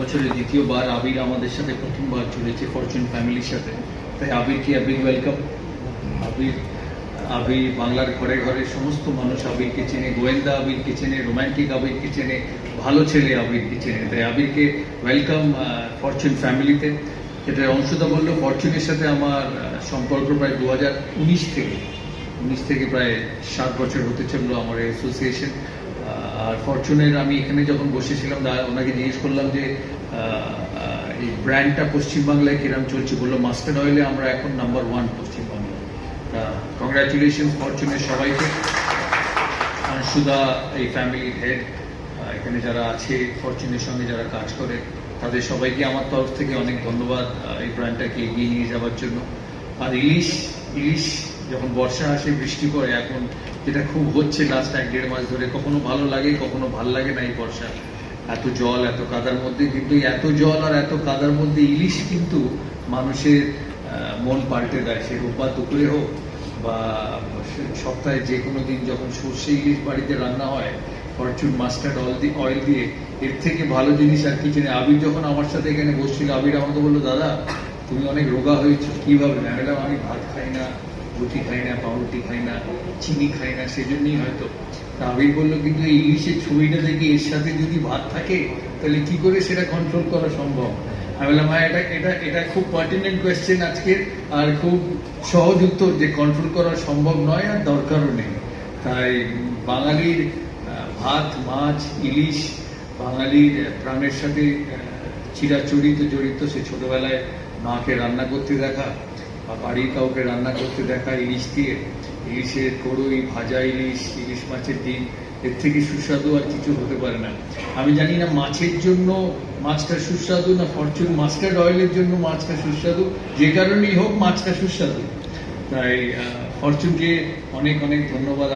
বছরে দ্বিতীয়বার আবির আমাদের সাথে প্রথমবার জুড়েছে ফরচুন ফ্যামিলির সাথে। তাই আবিরকে বিগ ওয়েলকাম। আবির আবির বাংলার ঘরে ঘরে সমস্ত মানুষ আবিরকে চেনে, গোয়েন্দা আবিরকে চেনে, রোম্যান্টিক আবিরকে চেনে, ভালো ছেলে আবিরকে চেনে। তাই আবিরকে ওয়েলকাম ফরচুন ফ্যামিলিতে। যেটা অংশুদা বললো, ফরচুনের সাথে আমার সম্পর্ক প্রায় 2019 থেকে প্রায় 7 বছর হতে চললো আমার অ্যাসোসিয়েশন। আর ফরচুনের আমি এখানে যখন বসেছিলাম ওনাকে জিজ্ঞেস করলাম যে এই ব্র্যান্ডটা পশ্চিমবাংলায় কিরম চলছে। বললো মাস্টার্ড অয়েলে আমরা এখন নাম্বার 1 পশ্চিমবাংলায়। কংগ্রাচুলেশন ফরচুনের সবাইকে। অংশুদা এই ফ্যামিলির হেড, এখানে যারা আছে ফরচুনের সঙ্গে যারা কাজ করে তাদের সবাইকে আমার তরফ থেকে অনেক ধন্যবাদ এই ব্র্যান্ডটাকে এগিয়ে নিয়ে যাওয়ার জন্য। আর ইলিশ যখন বর্ষা আসে, বৃষ্টি পড়ে, এখন যেটা খুব হচ্ছে লাস্ট 1-1.5 মাস ধরে, কখনো ভালো লাগে কখনো ভালো লাগে না এই বর্ষা। এত জল এত কাদার মধ্যে, কিন্তু এত জল আর এত কাদার মধ্যে ইলিশ কিন্তু মানুষের মন পাল্টে দেয়। সে রোপা দুপুরে হোক বা সপ্তাহে যে কোনো দিন যখন সর্ষে ইলিশ বাড়িতে রান্না হয় ফরচুন মাস্টার্ড অয়েল দিয়ে, এর থেকে ভালো জিনিস আর কিছু নেই। আবির যখন আমার সাথে এখানে বসছিল, আবির আমাকে বললো, দাদা তুমি অনেক রোগা হয়েছো, কিভাবে? ম্যাডাম আমি ভাত খাই না, রুটি খাই না, পাউরুটি খাই না, চিনি খাই না, সেজন্যই হয়তো। আবির বললো, কিন্তু এই ইলিশের ছবিটা দেখি এর সাথে যদি ভাত থাকে তাহলে কি করে সেটা কন্ট্রোল করা সম্ভব? আমি বললাম, হ্যাঁ এটা খুব পার্টিনেন্ট কোয়েশ্চেন আজকের, আর খুব সহজ উত্তর যে কন্ট্রোল করা সম্ভব নয় আর দরকারও নেই। তাই বাঙালির ভাত, মাছ, ইলিশ বাঙালির প্রাণের সাথে চিরাচরিত জড়িত। সে ছোটবেলায় মাকে রান্না করতে দেখা বা বাড়ির কাউকে রান্না করতে দেখা ইলিশ দিয়ে, ইলিশের কড়ই, ভাজা ইলিশ, ইলিশ মাছের ডিম, এর থেকে সুস্বাদু আর কিছু হতে পারে না। আমি জানি না মাছের জন্য মাছটা সুস্বাদু না ফরচুন মাস্টার্ড অয়েলের জন্য মাছটা সুস্বাদু, যে কারণেই হোক মাছটা সুস্বাদু। তাই ফরচুনকে অনেক অনেক ধন্যবাদ।